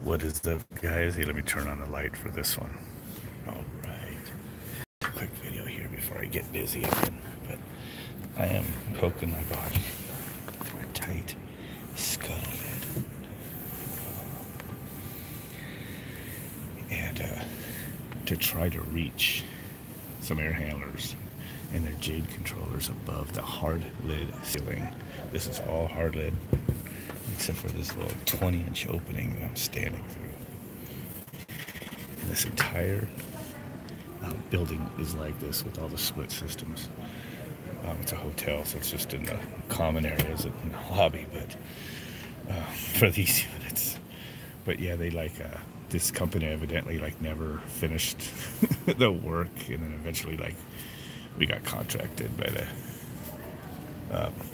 What is up, guys? Hey, let me turn on the light for this one. All right. Quick video here before I get busy again. But I am poking my body for a tight scuttle lid. And to try to reach some air handlers and their Jade controllers above the hard lid ceiling. This is all hard lid, except for this little 20-inch opening that I'm standing through. And this entire building is like this with all the split systems. It's a hotel, so it's just in the common areas in the lobby, but for these units. But yeah, they this company evidently never finished the work, and then eventually we got contracted by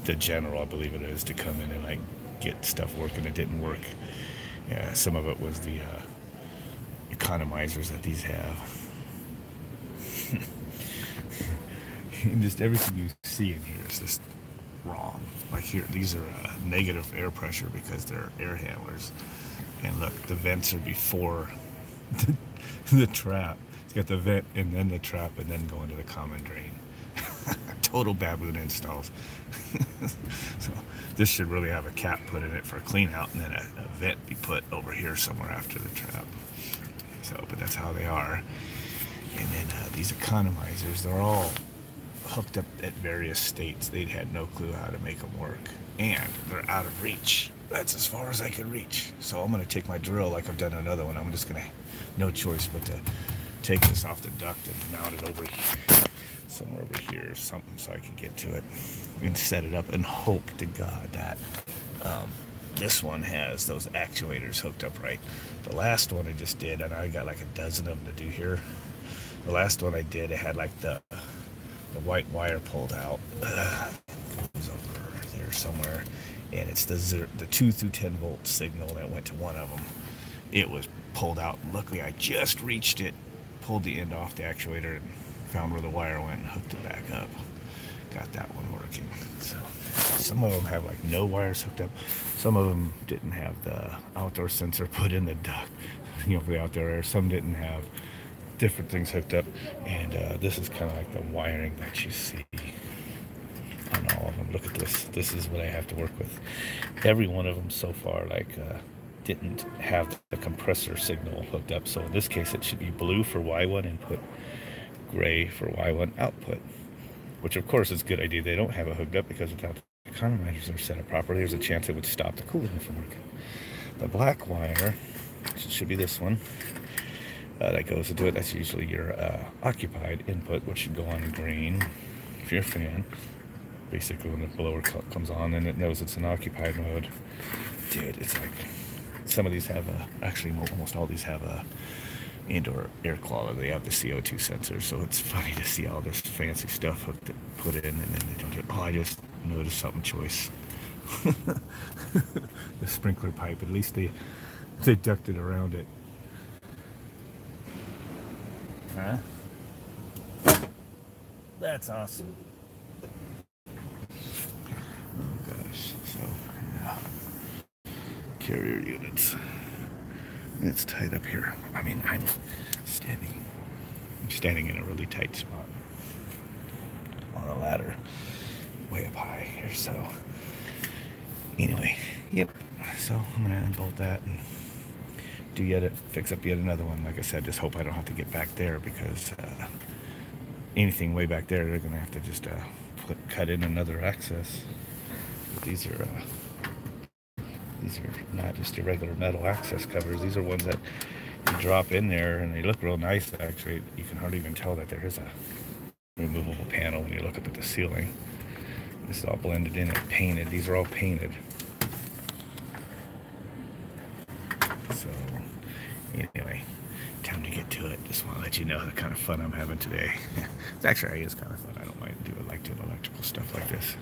the general, I believe it is, to come in and get stuff working. It didn't work. Yeah, some of it was the economizers that these have. And just everything you see in here is just wrong. Like here, these are negative air pressure because they're air handlers. And look, the vents are before the trap. It's got the vent and then the trap and then go into the common drain. Total baboon installs. So this should really have a cap put in it for a clean out, and then a vent be put over here somewhere after the trap. So, but that's how they are. And then these economizers, they're all hooked up at various states. They'd had no clue how to make them work, and they're out of reach. That's as far as I can reach. So I'm going to take my drill like I've done another one. I'm just going to, no choice but to take this off the duct and mount it over here, somewhere over here or something, so I can get to it and set it up and hope to God that this one has those actuators hooked up right. The last one I just did, and I got like a dozen of them to do here. The last one I did, it had the white wire pulled out. It was over there somewhere. And it's the 2 through 10 volt signal that went to one of them. It was pulled out. Luckily, I just reached it, pulled the end off the actuator, and found where the wire went and hooked it back up. Got that one working. So some of them have no wires hooked up. Some of them didn't have the outdoor sensor put in the duct, for the outdoor air. Some didn't have different things hooked up. And this is kind of like the wiring that you see on all of them. Look at this. This is what I have to work with. Every one of them so far didn't have the compressor signal hooked up. So in this case, it should be blue for Y1 input, gray for Y1 output, which of course is a good idea. They don't have it hooked up because without the economizers are set up properly, there's a chance it would stop the cooling from working. The black wire should be this one. That goes into it. That's usually your occupied input, which should go on green for your fan. Basically, when the blower comes on, then it knows it's in occupied mode. Dude, it's some of these have actually almost all these have indoor air quality. They have the CO2 sensor, so it's funny to see all this fancy stuff put in, and then they don't do it. Oh, I just noticed something choice. The sprinkler pipe, at least they ducted around it. Huh? That's awesome. Oh gosh, so yeah. Carrier units. And it's tight up here. I mean, I'm standing in a really tight spot on a ladder way up high here. So anyway, yep. So I'm gonna unbolt that and fix up yet another one. Like I said, just hope I don't have to get back there, because anything way back there, they're gonna have to just cut in another access. But these are not just your regular metal access covers. These are ones that you drop in there, and they look real nice. Actually, you can hardly even tell that there is a removable panel when you look up at the ceiling. This is all blended in and painted. These are all painted. So anyway, time to get to it. Just want to let you know the kind of fun I'm having today. It is kind of fun. I don't mind doing electrical stuff like this.